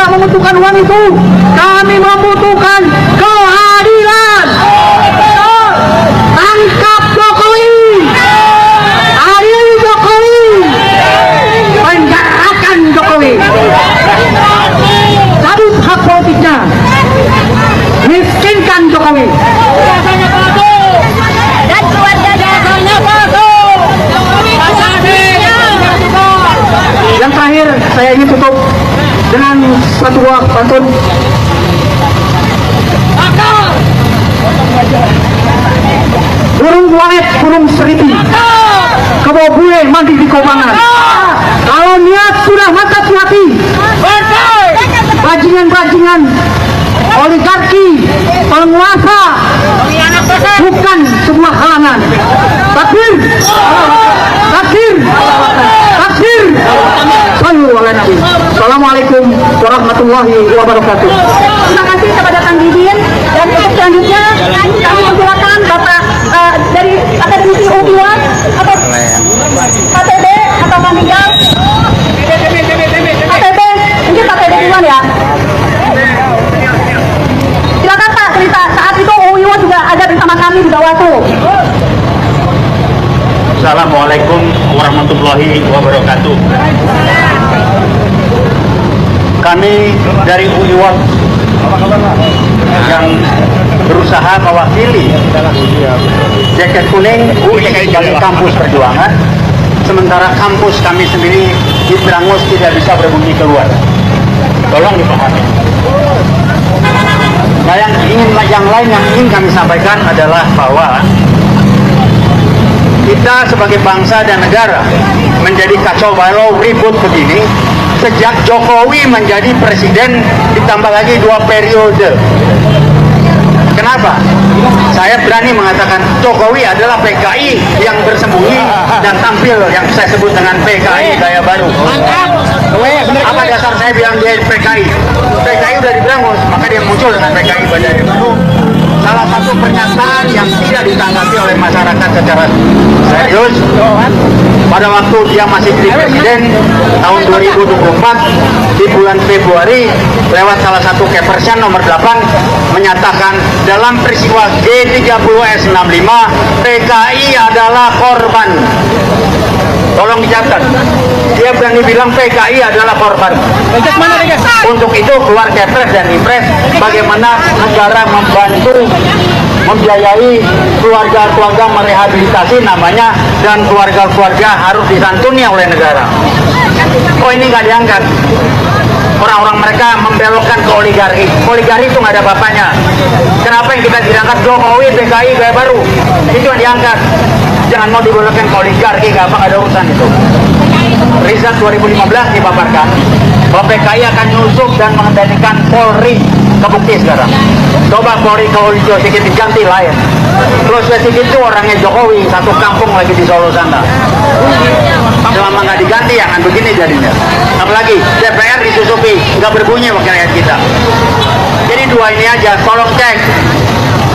tidak membutuhkan uang itu. Kami membutuhkan keadilan. Tangkap Jokowi, adili Jokowi, penjarakan Jokowi, cabut hak politiknya, miskinkan Jokowi. Dan keluarganya masuk. Yang terakhir saya ingin tutup dengan satu buah pantun. Burung walet, burung seriti, kebawa bue mandi di kobangan. Kalau niat sudah maka hati. Bajingan-bajingan oligarki, penguasa bukan sebuah halangan. Takbir, takbir, takbir. Sallu ala Nabi. Assalamualaikum warahmatullahi wabarakatuh. Terima kasih kepada Kang Didin, dan untuk selanjutnya kami persilakan Bapak dari Akademisi UIWAN atau KTB atau Kang Rijal. KTB, mungkin KTB duluan ya. Silakan Pak, cerita saat itu UIWAN juga ada bersama kami di Bawaslu. Assalamualaikum warahmatullahi wabarakatuh. Kami dari UIWAN yang berusaha mewakili jaket kuning UI dari kampus perjuangan, sementara kampus kami sendiri di Brangus tidak bisa berbunyi keluar. Tolong dipahami. Nah, yang lain yang ingin kami sampaikan adalah bahwa kita sebagai bangsa dan negara menjadi kacau balau ribut begini sejak Jokowi menjadi presiden, ditambah lagi 2 periode. Kenapa? Saya berani mengatakan Jokowi adalah PKI yang bersembunyi dan tampil yang saya sebut dengan PKI gaya baru. Apa dasar saya bilang dia PKI? PKI udah di Brangus, maka dia muncul dengan PKI gaya baru. Salah satu pernyataan yang tidak ditanggapi oleh masyarakat secara serius pada waktu dia masih jadi presiden tahun 2024 di bulan Februari lewat salah satu Kepersian nomor 8 menyatakan dalam peristiwa G30S65 PKI adalah korban. Tolong dicatat, dia berani bilang PKI adalah korban. Untuk itu keluar Kepres dan Impres bagaimana negara membantu membiayai keluarga-keluarga merehabilitasi namanya, dan keluarga-keluarga harus disantuni oleh negara. Oh, ini nggak diangkat. Orang-orang mereka membelokkan ke oligarki. Oligarki itu nggak ada bapaknya. Kenapa yang kita diangkat Jokowi PKI gaya baru? Itu yang diangkat. Jangan mau dibelokkan ke oligarki, nggak ada urusan itu. Riset 2015 dipaparkan bahwa PKI akan nyusup dan mengendalikan Polri. Kebukti sekarang. Coba Polri kalau hijau sedikit diganti lain. Terus sedikit itu orangnya Jokowi, satu kampung lagi di Solo sana. Selama nggak diganti ya kan begini jadinya. Apalagi DPR disusupi, nggak berbunyi wakil rakyat kita. Jadi 2 ini aja, tolong cek.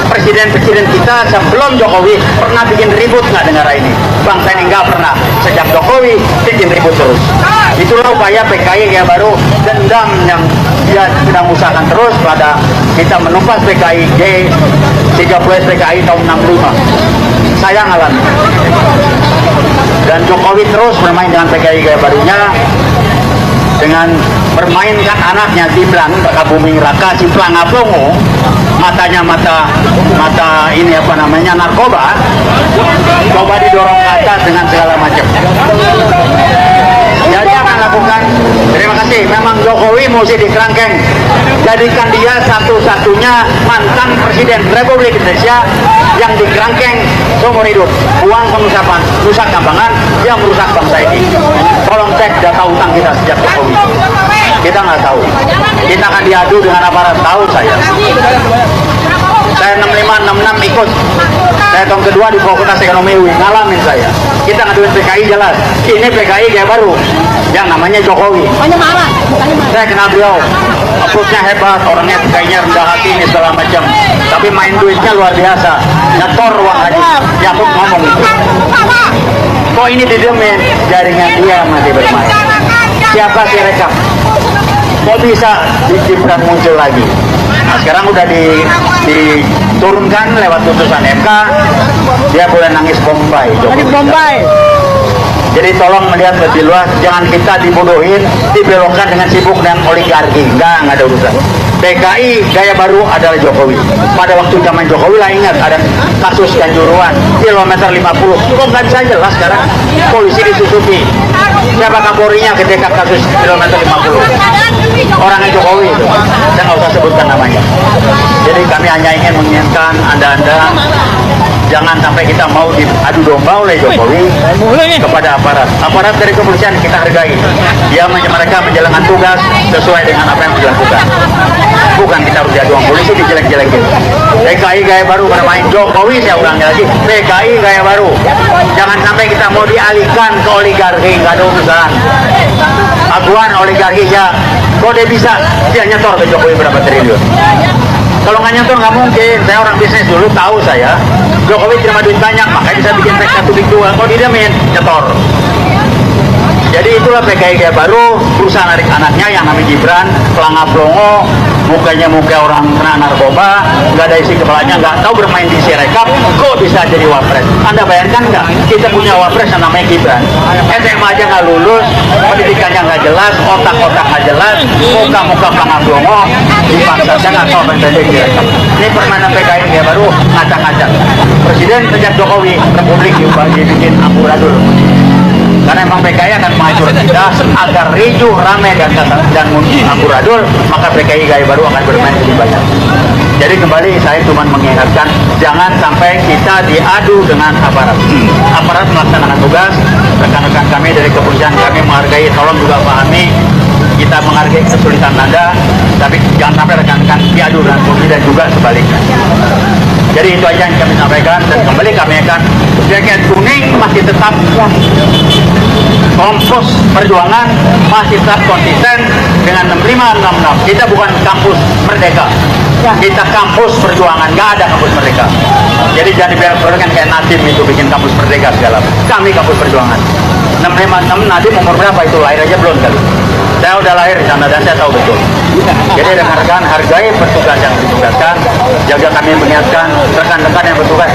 Presiden-presiden kita sebelum Jokowi pernah bikin ribut nggak negara ini? Bangsa ini nggak pernah. Sejak Jokowi bikin ribut terus. Itulah upaya PKI yang baru, dendam yang dia sedang usahakan terus pada kita menumpas PKI G30 PKI tahun 65. Saya ngalami. Dan Jokowi terus bermain dengan PKI gaya barunya dengan bermainkan anaknya Ciplang, Buming Raka, Ciplang Aplongo, matanya mata ini apa namanya narkoba, coba didorong ke atas dengan segala macam. Jadi akan lakukan. Terima kasih. Memang Jokowi mesti dikerangkeng. Jadikan dia satu-satunya mantan presiden Republik Indonesia yang dikerangkeng seumur hidup. Uang pengusapan, rusak kambangan, yang merusak bangsa ini. Tolong cek data utang kita sejak Jokowi. Kita nggak tahu. Kita akan diadu dengan aparat, tahu saya. Saya 65, 66 ikut. Saya tahun kedua di Fakultas Ekonomi UI, ngalamin saya. Kita ngaduin PKI jelas. Ini PKI kayak baru, yang namanya Jokowi. Saya kenal beliau, approach-nya hebat, orangnya kayaknya rendah hati ini segala macam. Tapi main duitnya luar biasa. Nyetor uang aja. Yakub ngomong itu. Kok ini didemin? Jaringan dia masih bermain. Siapa sih rekam? kok bisa Gibran muncul lagi. Nah, sekarang udah diturunkan lewat putusan MK, dia boleh nangis Bombay. Jadi tolong melihat lebih luas, jangan kita dibodohin, dibelokkan dengan sibuk dan oligarki. Enggak ada urusan. PKI gaya baru adalah Jokowi. Pada waktu zaman Jokowi lah, ingat ada kasus Kanjuruhan kilometer 50. Kok nggak bisa jelas sekarang? Polisi disusupi. Siapa Kapolrinya ketika kasus kilometer 50? Orangnya Jokowi itu. Saya nggak usah sebutkan namanya. Jadi kami hanya ingin mengingatkan Anda-Anda, jangan sampai kita mau diadu domba oleh Jokowi kepada aparat. Aparat dari kepolisian kita hargai. Mereka menjalankan tugas sesuai dengan apa yang dilakukan. Bukan kita harus diadu polisi dijelek-jelekin. PKI gaya baru bermain Jokowi, saya ulangi lagi. PKI gaya baru. Jangan sampai kita mau dialihkan ke oligarki, nggak ada urusan. Aguan oligarki ya, kok dia bisa dia nyetor ke Jokowi berapa triliun? Kalau nggak nyetor nggak mungkin. Saya orang bisnis dulu, tahu saya Jokowi terima duit banyak, makanya bisa bikin Trek 1 Big 2. Kalau didemin, nyetor. Jadi itulah PKI gaya baru, berusaha narik anaknya yang namanya Gibran, pelangap pelongo, mukanya muka orang kena narkoba, nggak ada isi kepalanya, nggak tahu bermain di Sirekap, kok bisa jadi wapres? Anda bayangkan nggak? Kita punya wapres yang namanya Gibran, SMA aja nggak lulus, pendidikannya nggak jelas, otak-otak nggak jelas, muka-muka pelangap pelongo, dipaksa, saya nggak tahu apa yang terjadi di Sirekap. Ini permainan PKI gaya baru, ngacak-ngacak. Presiden sejak Jokowi, Republik dibikin amburadul. Karena memang PKI akan menghancurkan kita agar ricuh, ramai dan amburadul, maka PKI gaya baru akan bermain lebih banyak. Jadi kembali saya cuma mengingatkan, jangan sampai kita diadu dengan aparat. Aparat melaksanakan tugas, rekan-rekan kami dari kepolisian kami menghargai, tolong juga pahami, kita menghargai kesulitan Anda, tapi jangan sampai rekan-rekan diadu dengan polisi dan juga sebaliknya. Jadi itu aja yang kami sampaikan, dan kembali kami akan jaket kuning masih tetap kompos perjuangan, masih tetap konsisten dengan 6566. Kita bukan kampus merdeka, kita kampus perjuangan, nggak ada kampus merdeka. Jadi jangan dibiarkan kayak Nadim itu bikin kampus merdeka segala. Kami kampus perjuangan. 656 Nadim umur berapa itu, lahir aja belum kali. Saya udah lahir di sana dan saya tahu betul. Jadi rekan-rekan hargai petugas yang ditugaskan, jaga kami mengingatkan rekan-rekan yang bertugas,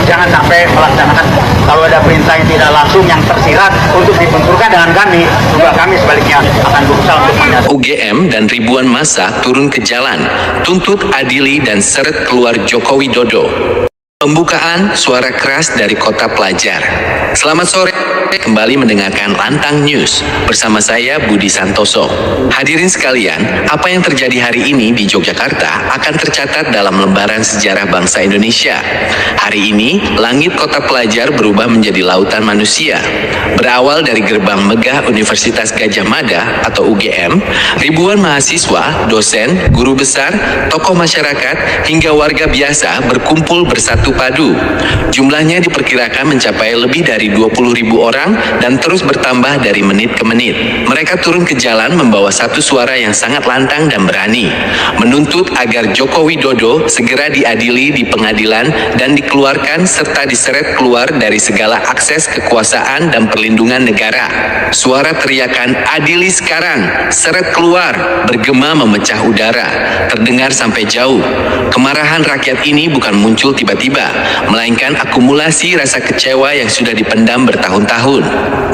jangan sampai melaksanakan kalau ada perintah yang tidak langsung yang tersirat untuk dibenturkan dengan kami, juga kami sebaliknya akan berusaha untuk menyatakan. UGM dan ribuan massa turun ke jalan, tuntut adili dan seret keluar Joko Widodo. Pembukaan suara keras dari kota pelajar. Selamat sore, kembali mendengarkan Lantang News bersama saya Budi Santoso. Hadirin sekalian, apa yang terjadi hari ini di Yogyakarta akan tercatat dalam lembaran sejarah bangsa Indonesia. Hari ini, langit kota pelajar berubah menjadi lautan manusia. Berawal dari gerbang megah Universitas Gadjah Mada atau UGM, ribuan mahasiswa, dosen, guru besar, tokoh masyarakat, hingga warga biasa berkumpul bersatu padu. Jumlahnya diperkirakan mencapai lebih dari 20.000 orang dan terus bertambah dari menit ke menit. Mereka turun ke jalan membawa satu suara yang sangat lantang dan berani, menuntut agar Joko Widodo segera diadili di pengadilan dan dikeluarkan serta diseret keluar dari segala akses kekuasaan dan perlindungan negara. Suara teriakan "adili sekarang, seret keluar" bergema memecah udara, terdengar sampai jauh. Kemarahan rakyat ini bukan muncul tiba-tiba, melainkan akumulasi rasa kecewa yang sudah dipendam bertahun-tahun.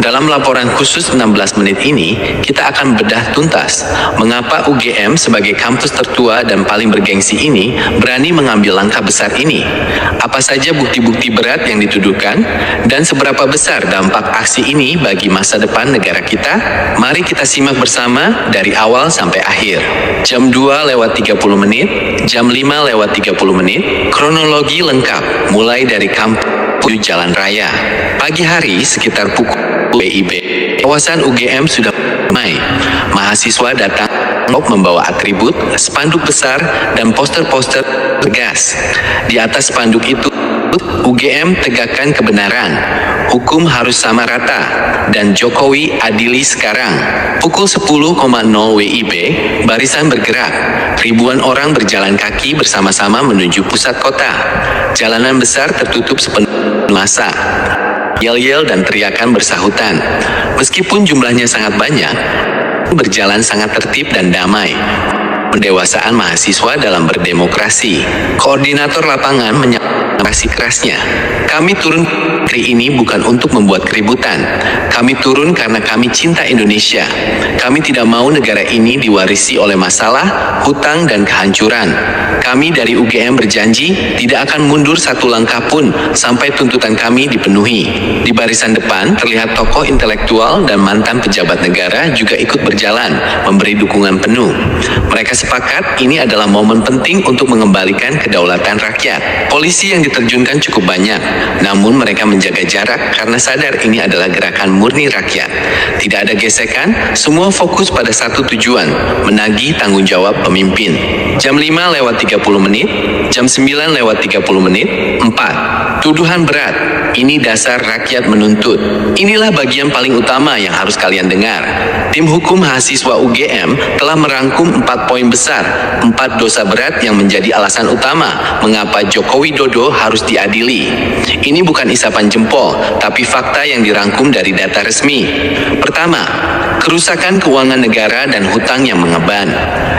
Dalam laporan khusus 16 menit ini, kita akan bedah tuntas mengapa UGM sebagai kampus tertua dan paling bergengsi ini berani mengambil langkah besar ini. Apa saja bukti-bukti berat yang dituduhkan dan seberapa besar dampak aksi ini bagi masa depan negara kita? Mari kita simak bersama dari awal sampai akhir. Jam 2:30 jam 5:30, kronologi lengkap mulai dari kampus Jalan Raya. Pagi hari sekitar pukul WIB, kawasan UGM sudah ramai. Mahasiswa datang membawa atribut, spanduk besar, dan poster-poster tegas. Di atas spanduk itu, UGM tegakkan kebenaran, hukum harus sama rata, dan Jokowi adili sekarang. Pukul 10.00 WIB, barisan bergerak. Ribuan orang berjalan kaki bersama-sama menuju pusat kota. Jalanan besar tertutup sepenuh massa. Yel-yel dan teriakan bersahutan. Meskipun jumlahnya sangat banyak, berjalan sangat tertib dan damai. Pendewasaan mahasiswa dalam berdemokrasi. Koordinator lapangan menyampaikan kerasnya. Kami turun hari ini bukan untuk membuat keributan. Kami turun karena kami cinta Indonesia. Kami tidak mau negara ini diwarisi oleh masalah, hutang, dan kehancuran. Kami dari UGM berjanji tidak akan mundur satu langkah pun sampai tuntutan kami dipenuhi. Di barisan depan terlihat tokoh intelektual dan mantan pejabat negara juga ikut berjalan, memberi dukungan penuh. Mereka sepakat ini adalah momen penting untuk mengembalikan kedaulatan rakyat. Polisi yang diterjunkan cukup banyak, namun mereka menjaga jarak karena sadar ini adalah gerakan murni rakyat. Tidak ada gesekan, semua fokus pada satu tujuan, menagih tanggung jawab pemimpin. Jam 5:30 menit, jam 9:30 menit, 4. Tuduhan berat, ini dasar rakyat menuntut. Inilah bagian paling utama yang harus kalian dengar. Tim hukum mahasiswa UGM telah merangkum 4 poin besar, 4 dosa berat yang menjadi alasan utama mengapa Joko Widodo harus diadili. Ini bukan isapan jempol, tapi fakta yang dirangkum dari data resmi. Pertama, kerusakan keuangan negara dan hutang yang mengeban.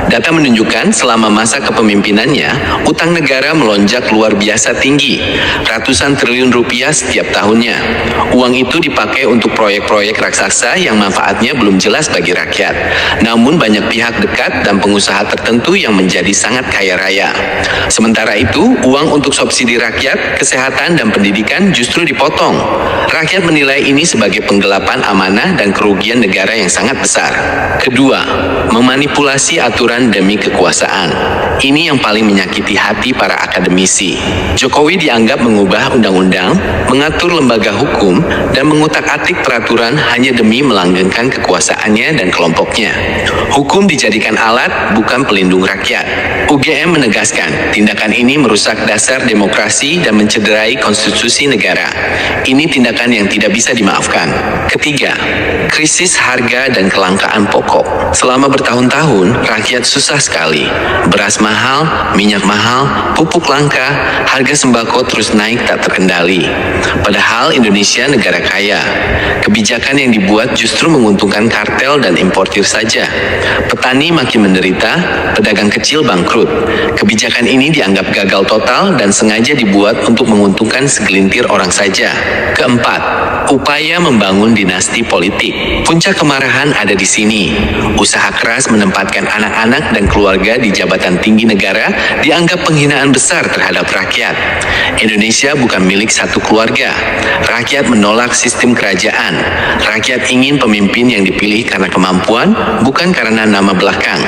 Data menunjukkan selama masa kepemimpinannya, utang negara melonjak luar biasa tinggi, ratusan triliun rupiah setiap tahunnya. Uang itu dipakai untuk proyek-proyek raksasa yang manfaatnya belum jelas bagi rakyat. Namun banyak pihak dekat dan pengusaha tertentu yang menjadi sangat kaya raya. Sementara itu, uang untuk subsidi rakyat, kesehatan, dan pendidikan justru dipotong. Rakyat menilai ini sebagai penggelapan amanah dan kerugian negara yang sangat besar. Kedua, memanipulasi aturan demi kekuasaan. Ini yang paling menyakiti hati para akademisi. Jokowi dianggap mengubah undang-undang, mengatur lembaga hukum, dan mengutak-atik peraturan hanya demi melanggengkan kekuasaannya dan kelompoknya. Hukum dijadikan alat, bukan pelindung rakyat. UGM menegaskan, tindakan ini merusak dasar demokrasi dan mencederai konstitusi negara. Ini tindakan yang tidak bisa dimaafkan. Ketiga, krisis harga dan kelangkaan pokok. Selama bertahun-tahun, rakyat susah sekali. Beras mahal, minyak mahal, pupuk langka, harga sembako terus naik tak terkendali. Padahal Indonesia negara kaya. Kebijakan yang dibuat justru menguntungkan kartel dan importir saja. Petani makin menderita, pedagang kecil bangkrut. Kebijakan ini dianggap gagal total dan sengaja dibuat untuk menguntungkan segelintir orang saja. Keempat, upaya membangun dinasti politik. Puncak kemarahan ada di sini. Usaha keras menempatkan anak-anak dan keluarga di jabatan tinggi negara dianggap penghinaan besar terhadap rakyat. Indonesia bukan milik satu keluarga. Rakyat menolak sistem kerajaan. Rakyat ingin pemimpin yang dipilih karena kemampuan, bukan karena nama belakang.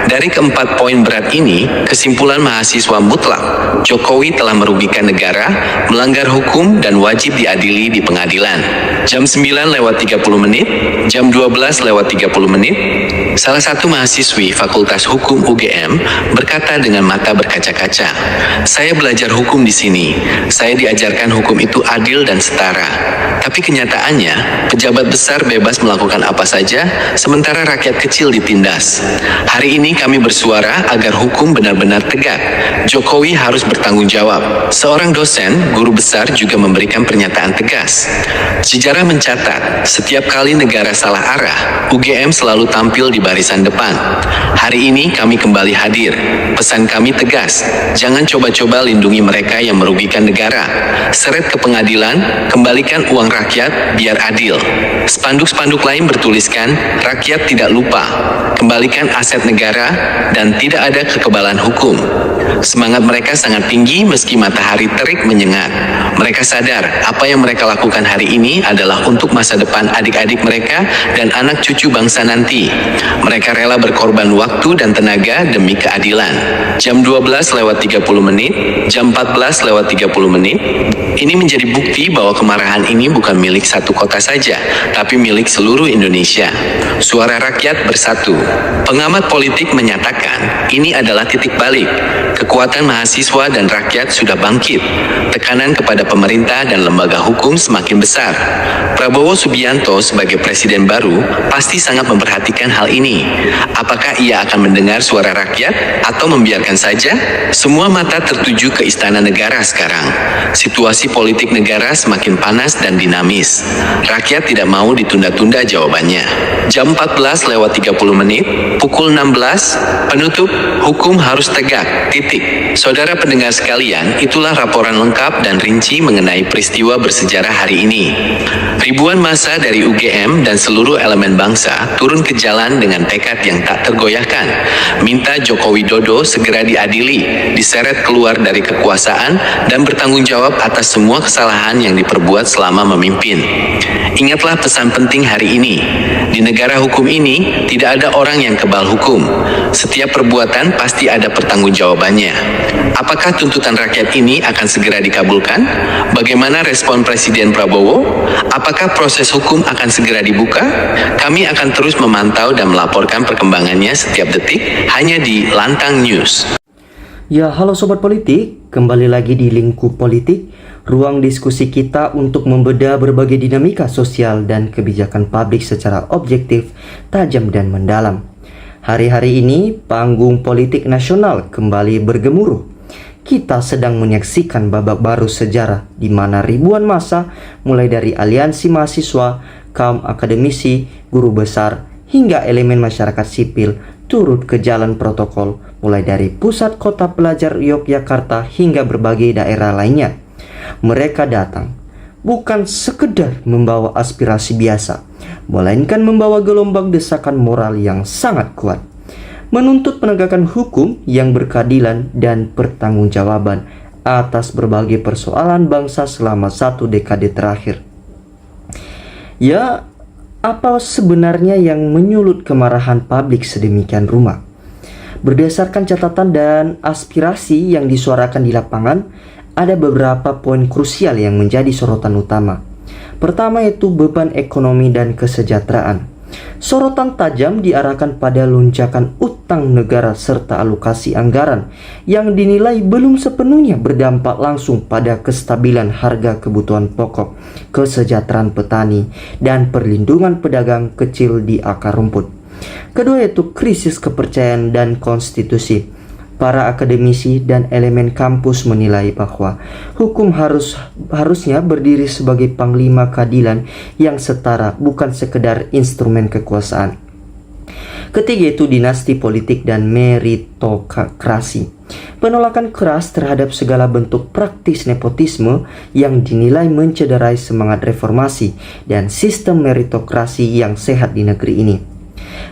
Dari keempat poin berat ini, kesimpulan mahasiswa mutlak, Jokowi telah merugikan negara, melanggar hukum, dan wajib diadili di pengadilan. Jam 9:30 menit, jam 12:30 menit, salah satu mahasiswi Fakultas Hukum UGM berkata dengan mata berkaca-kaca, "Saya belajar hukum di sini. Saya diajarkan hukum itu adil dan setara. Tapi kenyataannya, pejabat besar bebas melakukan apa saja, sementara rakyat kecil ditindas. Hari ini kami bersuara agar hukum benar-benar tegak. Jokowi harus bertanggung jawab." Seorang dosen, guru besar juga memberikan pernyataan tegas. Sejarah mencatat, setiap kali negara salah arah, UGM selalu tampil di barisan depan. Hari ini kami kembali hadir. Pesan kami tegas, jangan coba-coba lindungi mereka yang merugikan negara. Seret ke pengadilan, kembalikan uang rakyat biar adil. Spanduk-spanduk lain bertuliskan, rakyat tidak lupa, kembalikan aset negara, dan tidak ada kekebalan hukum. Semangat mereka sangat tinggi meski matahari terik menyengat. Mereka sadar apa yang mereka lakukan hari ini adalah untuk masa depan adik-adik mereka dan anak cucu bangsa nanti. Mereka rela berkorban waktu dan tenaga demi keadilan. Jam 12:30 menit, jam 14:30 menit. Ini menjadi bukti bahwa kemarahan ini bukan milik satu kota saja, tapi milik seluruh Indonesia. Suara rakyat bersatu. Pengamat politik menyatakan, ini adalah titik balik. Kekuatan mahasiswa dan rakyat sudah bangkit. Tekanan kepada pemerintah dan lembaga hukum semakin besar. Prabowo Subianto sebagai presiden baru pasti sangat memperhatikan hal ini. ini. Apakah ia akan mendengar suara rakyat atau membiarkan saja? Semua mata tertuju ke Istana Negara sekarang. Situasi politik negara semakin panas dan dinamis. Rakyat tidak mau ditunda-tunda jawabannya. Jam 14:30, pukul 16, penutup, hukum harus tegak, titik. Saudara pendengar sekalian, itulah laporan lengkap dan rinci mengenai peristiwa bersejarah hari ini. Ribuan massa dari UGM dan seluruh elemen bangsa turun ke jalan dengan tekad yang tak tergoyahkan, minta Joko Widodo segera diadili, diseret keluar dari kekuasaan, dan bertanggung jawab atas semua kesalahan yang diperbuat selama memimpin. Ingatlah pesan penting hari ini. Di negara hukum ini, tidak ada orang yang kebal hukum. Setiap perbuatan pasti ada pertanggungjawabannya. Apakah tuntutan rakyat ini akan segera dikabulkan? Bagaimana respon Presiden Prabowo? Apakah proses hukum akan segera dibuka? Kami akan terus memantau dan melaporkan perkembangannya setiap detik hanya di Lantang News. Ya, halo Sobat Politik, kembali lagi di Lingkup Politik, ruang diskusi kita untuk membedah berbagai dinamika sosial dan kebijakan publik secara objektif, tajam dan mendalam. Hari-hari ini, panggung politik nasional kembali bergemuruh. Kita sedang menyaksikan babak baru sejarah di mana ribuan massa, mulai dari aliansi mahasiswa, kaum akademisi, guru besar, hingga elemen masyarakat sipil turut ke jalan protokol, mulai dari pusat kota pelajar Yogyakarta hingga berbagai daerah lainnya. Mereka datang bukan sekedar membawa aspirasi biasa, melainkan membawa gelombang desakan moral yang sangat kuat, menuntut penegakan hukum yang berkeadilan dan pertanggungjawaban atas berbagai persoalan bangsa selama 1 dekade terakhir. Ya, apa sebenarnya yang menyulut kemarahan publik sedemikian rupa? Berdasarkan catatan dan aspirasi yang disuarakan di lapangan, ada beberapa poin krusial yang menjadi sorotan utama. Pertama yaitu beban ekonomi dan kesejahteraan. Sorotan tajam diarahkan pada lonjakan utang negara serta alokasi anggaran yang dinilai belum sepenuhnya berdampak langsung pada kestabilan harga kebutuhan pokok, kesejahteraan petani, dan perlindungan pedagang kecil di akar rumput. Kedua yaitu krisis kepercayaan dan konstitusi. Para akademisi dan elemen kampus menilai bahwa hukum harusnya berdiri sebagai panglima keadilan yang setara, bukan sekedar instrumen kekuasaan. Ketiga itu dinasti politik dan meritokrasi. Penolakan keras terhadap segala bentuk praktis nepotisme yang dinilai mencederai semangat reformasi dan sistem meritokrasi yang sehat di negeri ini.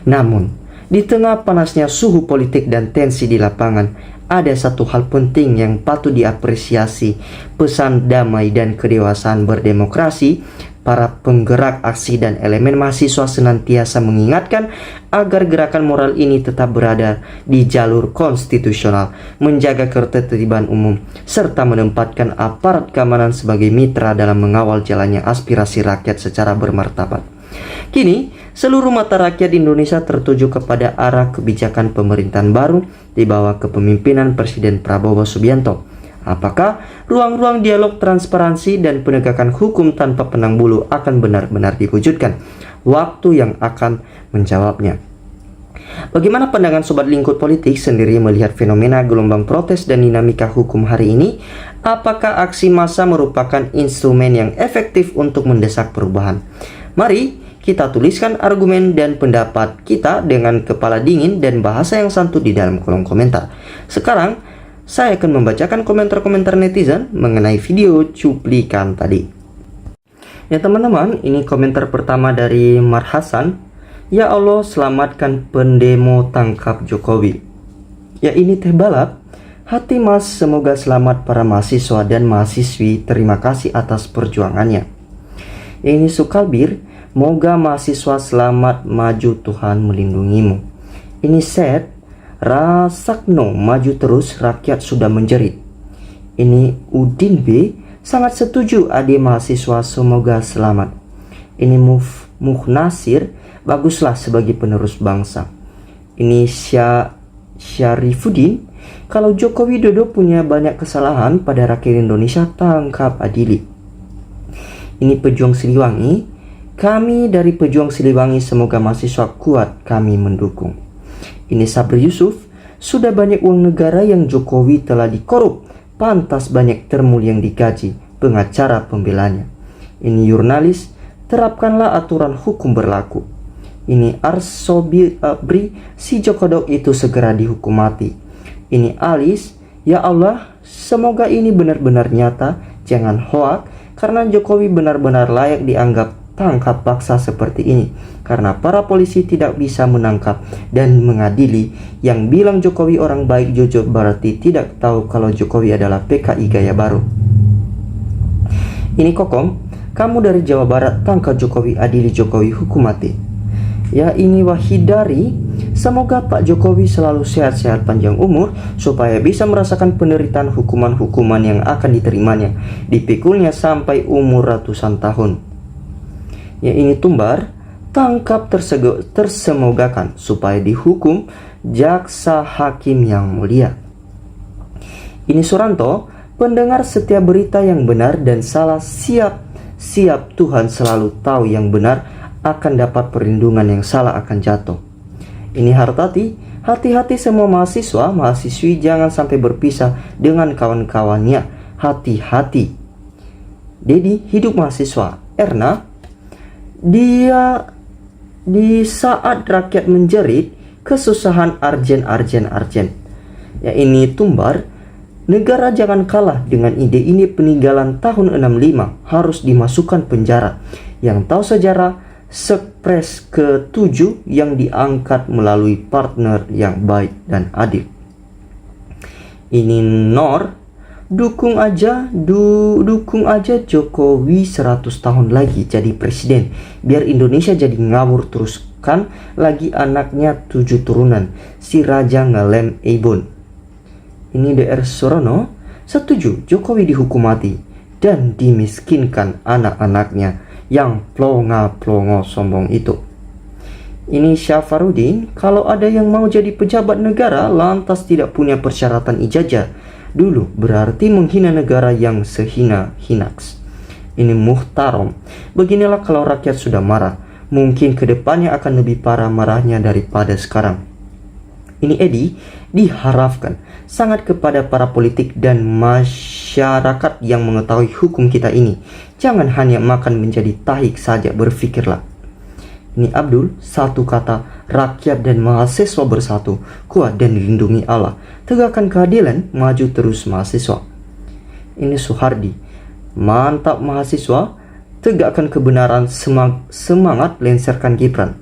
Namun, di tengah panasnya suhu politik dan tensi di lapangan, ada satu hal penting yang patut diapresiasi: pesan damai dan kedewasaan berdemokrasi. Para penggerak aksi dan elemen mahasiswa senantiasa mengingatkan agar gerakan moral ini tetap berada di jalur konstitusional, menjaga ketertiban umum, serta menempatkan aparat keamanan sebagai mitra dalam mengawal jalannya aspirasi rakyat secara bermartabat. Kini, seluruh mata rakyat Indonesia tertuju kepada arah kebijakan pemerintahan baru di bawah kepemimpinan Presiden Prabowo Subianto. Apakah ruang-ruang dialog transparansi dan penegakan hukum tanpa pandang bulu akan benar-benar diwujudkan? Waktu yang akan menjawabnya. Bagaimana pandangan Sobat Lingkup Politik sendiri melihat fenomena gelombang protes dan dinamika hukum hari ini? Apakah aksi massa merupakan instrumen yang efektif untuk mendesak perubahan? Mari kita tuliskan argumen dan pendapat kita dengan kepala dingin dan bahasa yang santun di dalam kolom komentar. Sekarang, saya akan membacakan komentar-komentar netizen mengenai video cuplikan tadi. Ya teman-teman, ini komentar pertama dari Mar Hasan. Ya Allah, selamatkan pendemo tangkap Jokowi. Ya ini teh balap. Hati mas, semoga selamat para mahasiswa dan mahasiswi. Terima kasih atas perjuangannya. Ini Sukalbir. Moga mahasiswa selamat, maju, Tuhan melindungimu. Ini Set Rasakno, maju terus, rakyat sudah menjerit. Ini Udin B, sangat setuju adik mahasiswa, semoga selamat. Ini Muhnasir, baguslah sebagai penerus bangsa. Ini Syarifuddin, kalau Joko Widodo punya banyak kesalahan pada rakyat Indonesia, tangkap adili. Ini Pejuang Siliwangi, Kami dari Pejuang Siliwangi semoga mahasiswa kuat, kami mendukung. Ini Sabri Yusuf, sudah banyak uang negara yang Jokowi telah dikorup, pantas banyak termul yang digaji, pengacara pembelanya. Ini jurnalis, terapkanlah aturan hukum berlaku. Ini Arsobri, si Jokodok itu segera dihukum mati. Ini Alis, ya Allah, semoga ini benar-benar nyata, jangan hoak, karena Jokowi benar-benar layak dianggap tangkap paksa seperti ini, karena para polisi tidak bisa menangkap dan mengadili. Yang bilang Jokowi orang baik jujur berarti tidak tahu kalau Jokowi adalah PKI gaya baru. Ini Kokom, kamu dari Jawa Barat, tangkap Jokowi, adili Jokowi, hukum mati. Ya ini Wahidari, semoga Pak Jokowi selalu sehat-sehat panjang umur supaya bisa merasakan penderitaan hukuman-hukuman yang akan diterimanya, dipikulnya sampai umur ratusan tahun. Ya ini Tumbar, tangkap tersemogakan supaya dihukum jaksa hakim yang mulia. Ini Suranto, pendengar setiap berita yang benar dan salah, siap Tuhan selalu tahu yang benar akan dapat perlindungan, yang salah akan jatuh. Ini Hartati, hati-hati semua mahasiswa, mahasiswi jangan sampai berpisah dengan kawan-kawannya, hati-hati. Dedi, hidup mahasiswa. Erna, dia di saat rakyat menjerit, kesusahan arjen. Ya ini Tumbar, negara jangan kalah dengan ide ini, peninggalan tahun 65 harus dimasukkan penjara. Yang tahu sejarah, Sekpres ke-7 yang diangkat melalui partner yang baik dan adil. Ini Nor, dukung aja Jokowi 100 tahun lagi jadi presiden, biar Indonesia jadi ngawur terus, kan lagi anaknya 7 turunan, si Raja ngelem Ebon. Ini DR Sorono, setuju Jokowi dihukum mati dan dimiskinkan anak-anaknya yang plonga-plongo sombong itu. Ini Syafarudin, kalau ada yang mau jadi pejabat negara lantas tidak punya persyaratan ijazah dulu, berarti menghina negara yang sehina-hinaks. Ini Muhtarom, beginilah kalau rakyat sudah marah, mungkin kedepannya akan lebih parah marahnya daripada sekarang. Ini Edi, diharapkan sangat kepada para politik dan masyarakat yang mengetahui hukum kita ini, jangan hanya makan menjadi tahik saja, berpikirlah. Ini Abdul, satu kata, rakyat dan mahasiswa bersatu, kuat dan dilindungi Allah, tegakkan keadilan, maju terus mahasiswa. Ini Suhardi, mantap mahasiswa, tegakkan kebenaran, semangat lengserkan Gibran.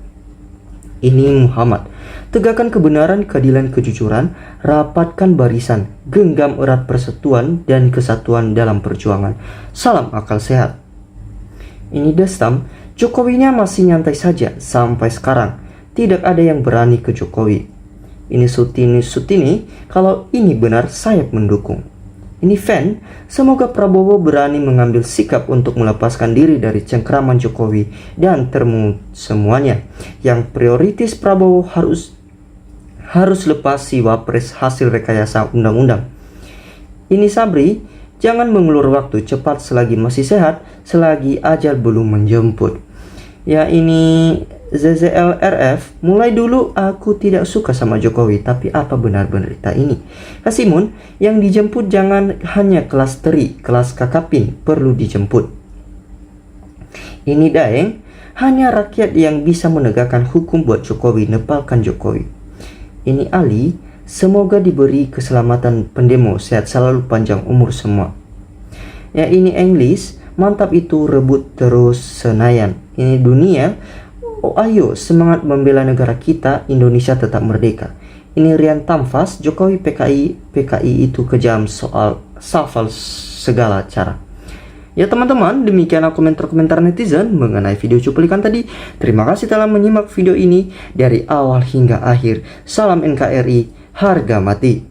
Ini Muhammad, tegakkan kebenaran, keadilan, kejujuran, rapatkan barisan, genggam erat persatuan dan kesatuan dalam perjuangan. Salam akal sehat. Ini Destam, Jokowinya masih nyantai saja sampai sekarang, tidak ada yang berani ke Jokowi. Ini Sutini, kalau ini benar saya mendukung. Ini Fen, semoga Prabowo berani mengambil sikap untuk melepaskan diri dari cengkraman Jokowi dan termu semuanya. Yang prioritas Prabowo harus lepas si wapres hasil rekayasa undang-undang. Ini Sabri, jangan mengulur waktu, cepat selagi masih sehat, selagi ajal belum menjemput. Ya ini ZZLRF, mulai dulu aku tidak suka sama Jokowi, tapi apa benar berita ini? Kasimun, yang dijemput jangan hanya kelas teri, kelas kakapin perlu dijemput. Ini Daeng, hanya rakyat yang bisa menegakkan hukum buat Jokowi, nepalkan Jokowi. Ini Ali, semoga diberi keselamatan pendemo, sehat selalu, panjang umur semua. Ya ini English, mantap itu, rebut terus Senayan. Ini Dunia, oh ayo semangat membela negara kita, Indonesia tetap merdeka. Ini Rian Tamfas, Jokowi PKI itu kejam soal safal segala cara. Ya teman-teman, demikianlah komentar-komentar netizen mengenai video cuplikan tadi. Terima kasih telah menyimak video ini dari awal hingga akhir. Salam NKRI, harga mati.